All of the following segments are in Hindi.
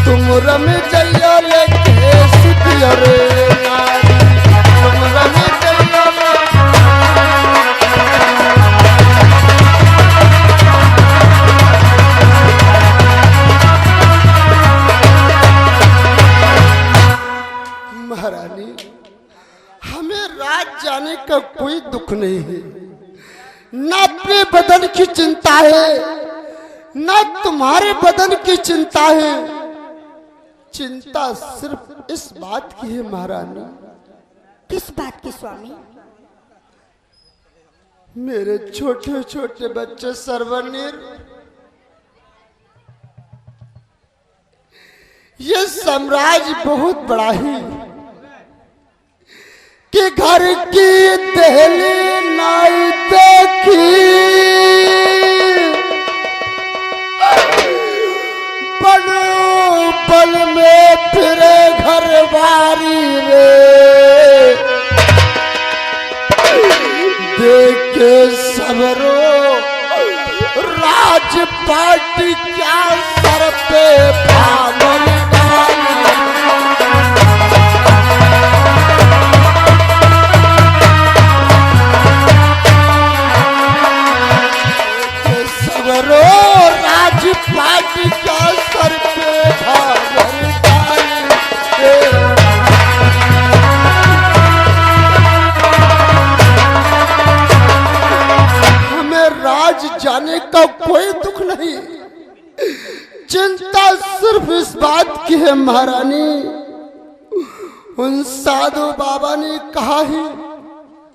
तुम रम जइयो लेके सुतियो रे नारी, तुम रम जइयो महारानी। हमें रात जाने का कोई दुख नहीं है, न अपने बदन की चिंता है न तुम्हारे बदन की चिंता है। चिंता सिर्फ इस बात की है महारानी। किस बात की स्वामी? मेरे छोटे छोटे बच्चे सर्वनीर, ये साम्राज्य बहुत बड़ा है कि घर की दहली नाई देखी, पल में फिरे घर बारी रे, देखे सबरो राजपाट क्या सर पे पावन सबरो राजपाट क्या सर पे पावन जाने का कोई दुख नहीं। चिंता सिर्फ इस बात की है महारानी, उन साधु बाबा ने कहा है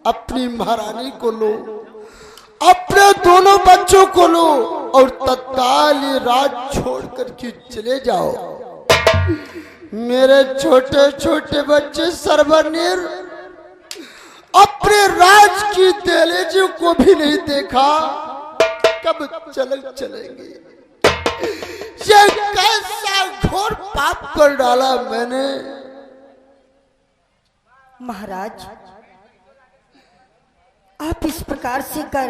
अपनी महारानी को लो, अपने दोनों बच्चों को लो और तत्काल ये राज छोड़ करके चले जाओ। मेरे छोटे छोटे बच्चे सर्वनीर अपने राज की दहलीज को भी नहीं देखा, कब चलेंगे। ये कैसा घोर पाप कर डाला मैंने। महाराज, आप इस प्रकार से कर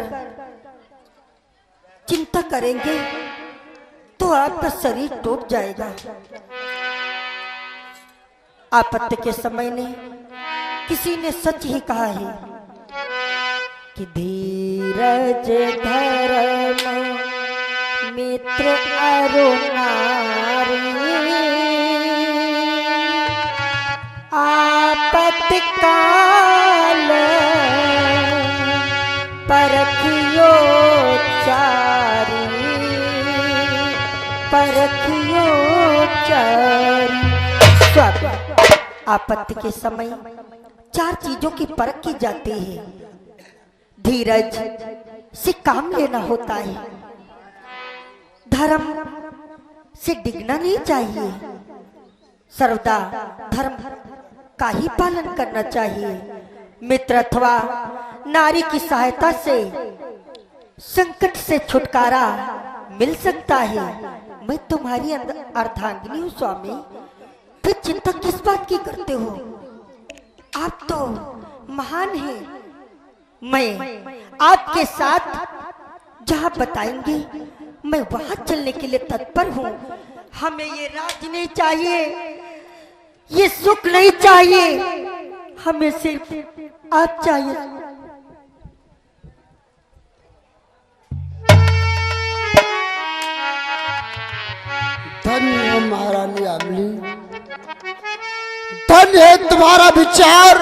चिंता करेंगे तो आपका शरीर टूट जाएगा। आपत्ति के समय ने किसी ने सच ही कहा है कि धीरज धर्म मित्र अरु नारी, आपत्ति काल परखियो चारी, परखियो चारी। आपत्ति के समय चार चीजों की परख की जाती है। धीरज से काम लेना होता है, धर्म से डिगना नहीं चाहिए, सर्वदा धर्म का ही पालन करना चाहिए। मित्र अथवा नारी की सहायता से संकट से छुटकारा मिल सकता है। मैं तुम्हारी अर्धांगिनी हूँ स्वामी, फिर चिंता किस बात की करते हो? आप तो महान हैं। मैं आपके साथ जहाँ बताएंगे मैं वहां चलने के लिए तत्पर हूँ। हमें ये राज नहीं चाहिए, ये सुख नहीं चाहिए, हमें सिर्फ आप चाहिए। धन्य महारानी अमली, धन्य है तुम्हारा विचार।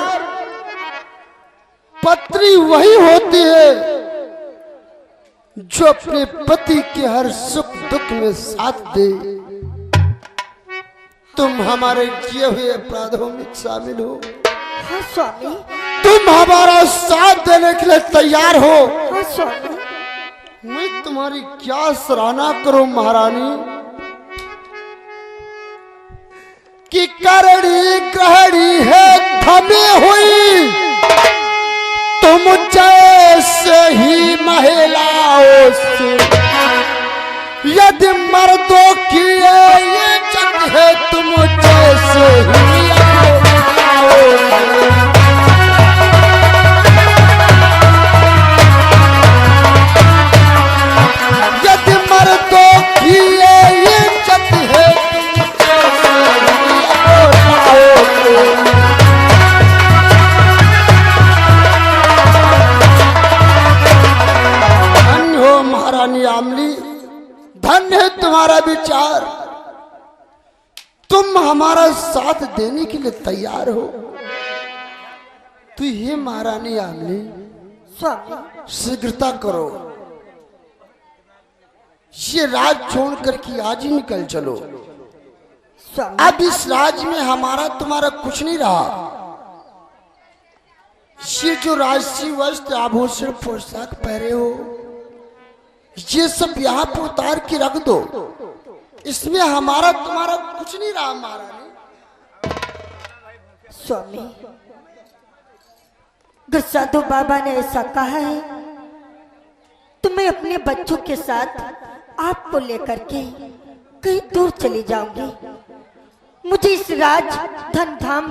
पत्नी वही होती है जो अपने पति के हर सुख दुख में साथ दे। तुम हमारे किए हुए अपराधों में शामिल हो। हाँ स्वामी। तुम हमारा साथ देने के लिए तैयार हो। हाँ स्वामी। मैं तुम्हारी क्या सराहना करूं महारानी कि करड़ी ग्रहणी है थमी हुई, तुम जैसे ही महिलाओं से यदि मर्दों की ये जंग है, तुम जैसे ही यदि मर्दों की ये जंग है, तुम तुम्हारा विचार, तुम हमारा साथ देने के लिए तैयार हो तो ये महारानी आमली स्वामी शीघ्रता करो, ये राज छोड़ करके आज ही निकल चलो। स्वामी अब इस राज में हमारा तुम्हारा कुछ नहीं रहा। ये जो राजसी वस्त्र आभूषण पोशाक पहरे हो ये सब यहाँ पर उतार के रख दो, इसमें हमारा तुम्हारा कुछ नहीं रहा महारानी। स्वामी अगर साधु बाबा ने ऐसा कहा है तो मैं अपने बच्चों के साथ आपको लेकर के कहीं दूर चली जाऊंगी। मुझे इस राज धन धाम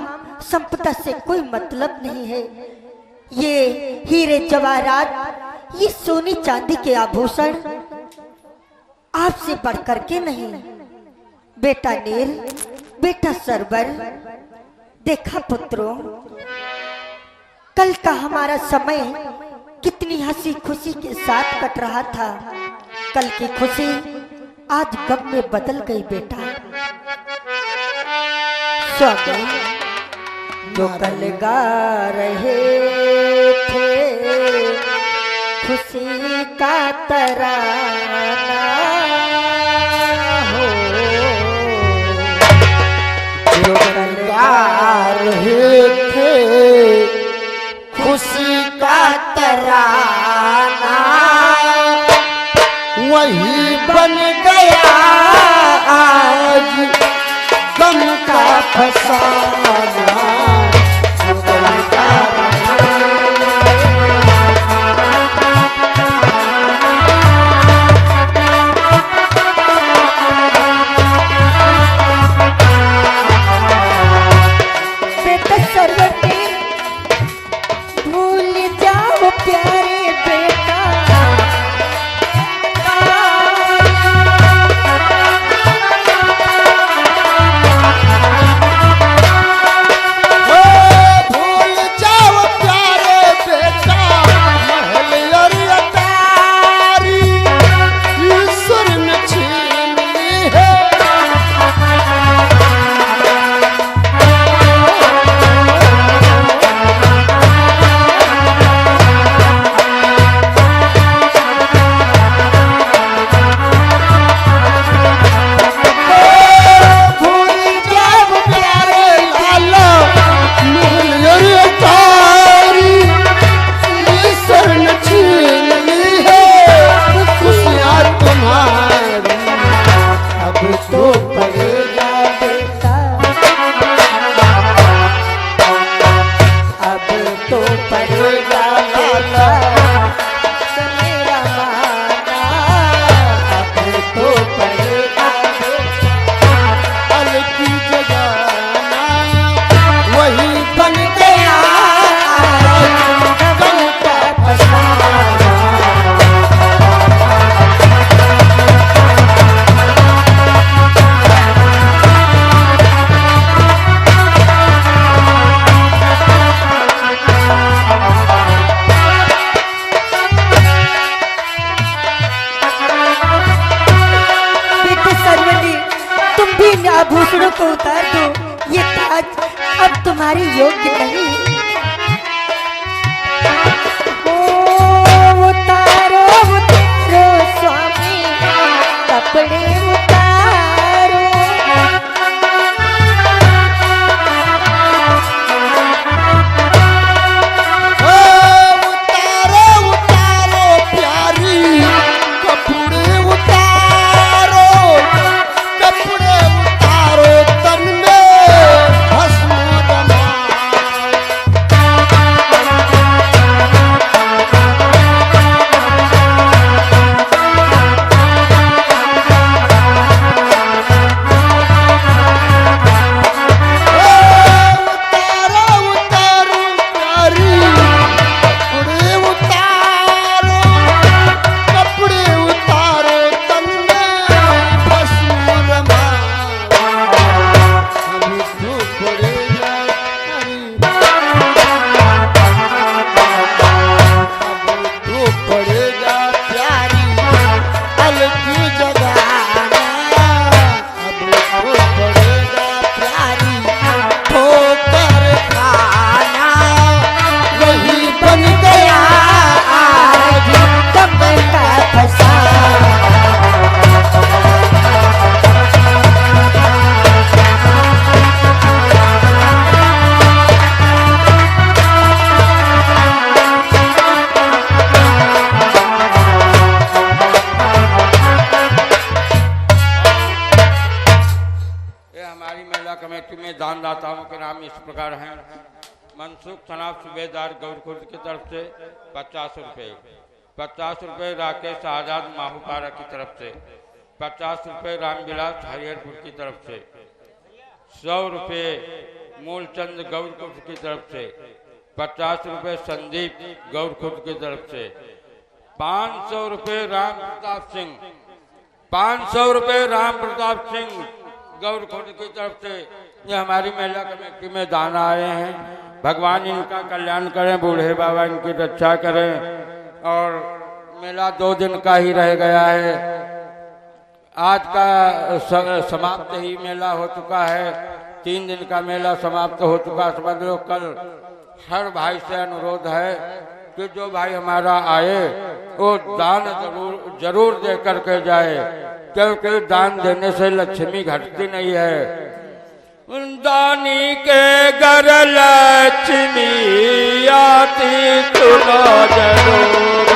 संपदा से कोई मतलब नहीं है। ये हीरे जवाहरात, ये सोनी चांदी के आभूषण आपसे बढ़कर के नहीं। बेटा नील, बेटा सरवर, देखा पुत्रों, कल का हमारा समय कितनी हंसी खुशी के साथ कट रहा था। कल की खुशी आज गम में बदल गई बेटा। स्वामी जो कल गा रहे थे खुशी का तराना हो, जो कल गा रहे थे खुशी का तराना वही बन गया आज गम का फसाना। आभूषणों को उतार दो, ये ताज अब तुम्हारी योग्य नहीं। उतारो उतारो स्वामी कपड़े उतारो, उतारो उतारो प्यारी कपड़े उतारो, कपड़े उतारो तन में भस्म दमा। हमारी महिला कमेटी में दानदाताओं के नाम इस प्रकार हैं। मनसुख तनाव सूबेदार गौरखुर्द की तरफ से 50 रुपये, 50 रुपये राकेश आजाद माहूपारा की तरफ से, 50 रुपये रामविलास हरिहरपुर की तरफ से, 100 रुपये मूलचंद गौरखुर्द की तरफ से, 50 रुपये संदीप गौरखुर्द की तरफ से, 500 रुपये राम प्रताप सिंह, 500 रुपये राम प्रताप सिंह गौरखुर्द की तरफ से। ये हमारी महिला कमेटी में दान आए हैं। भगवान इनका कल्याण करें, बूढ़े बाबा इनकी रक्षा करें। और मेला 2 दिन का ही रह गया है। आज का समाप्त ही मेला हो चुका है। 3 दिन का मेला समाप्त हो चुका। समझ लो कल हर भाई से अनुरोध है कि जो भाई हमारा आए वो दान जरूर दे करके जाए, क्योंकि दान देने से लक्ष्मी घटती नहीं है। दानी के घर लक्ष्मी आती सुनो जरूर।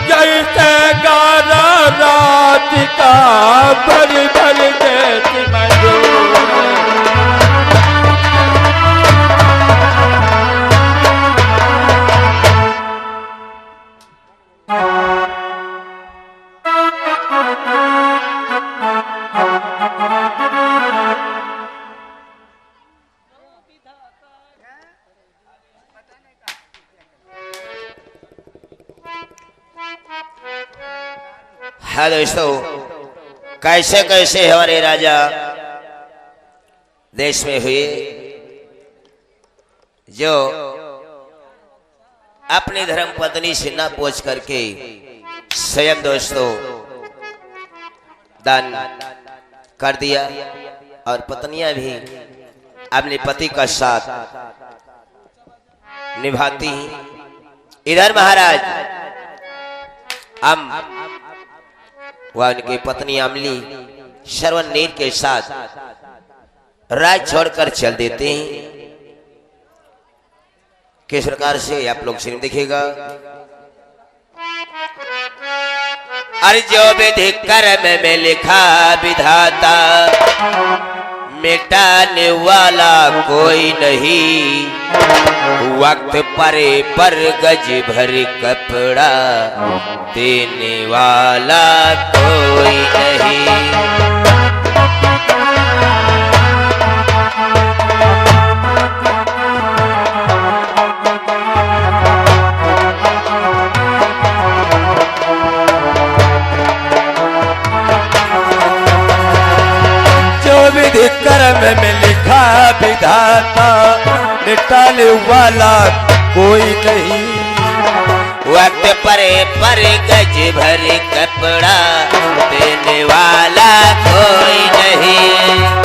जैसे गाना रात का भर भर देती मजूर। हाँ दोस्तों, कैसे कैसे हमारे राजा देश में हुए जो अपनी धर्म पत्नी से ना पूछ करके स्वयं दोस्तों दान कर दिया, और पत्नियां भी अपने पति का साथ निभाती हैं। इधर महाराज हम वह उनकी पत्नी अमली श्रवण नीर के साथ राज छोड़कर चल देते हैं। किस प्रकार से आप लोग सिर्फ देखिएगा। अरे जो विधि कर्म में लिखा विधाता, मिटाने वाला कोई नहीं। वक्त परे पर गज भर कपड़ा, देने वाला कोई नहीं। विधि कर्म में लिखा विधाता, मिटाने वाला कोई नहीं। वक्त परे पर गज भर कपड़ा, देने वाला कोई नहीं।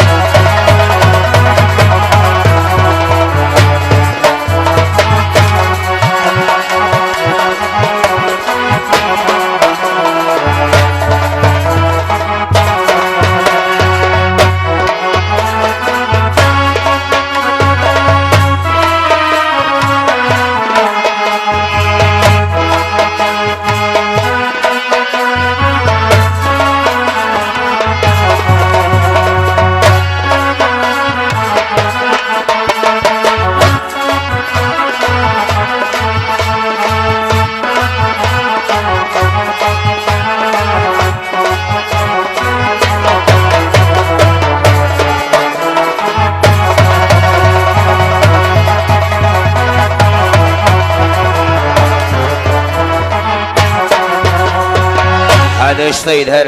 दोस्तों इधर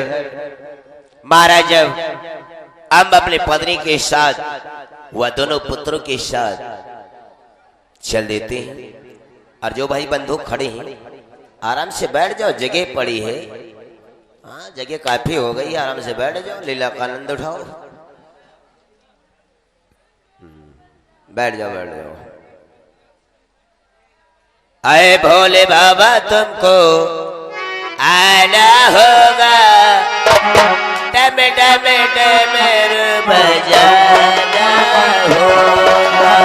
महाराज जब हम अपने पत्नी के साथ व दोनों पुत्रों के साथ चल देते हैं, और जो भाई बंधु खड़े हैं आराम से बैठ जाओ, जगह पड़ी है। हाँ जगह काफी हो गई, आराम से बैठ जाओ, लीला का आनंद उठाओ। बैठ जाओ बैठ जाओ। आए भोले बाबा तुमको आना होगा, टम टम टमर बजाना होगा।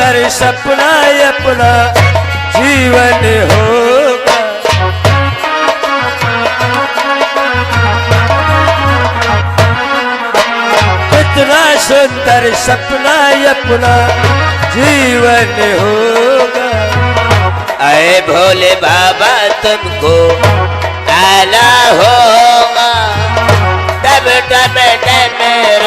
सुंदर सपना अपना जीवन होगा। कितना सुंदर सपना अपना जीवन होगा। अरे भोले बाबा तुमको आना होगा, तब टमेटे में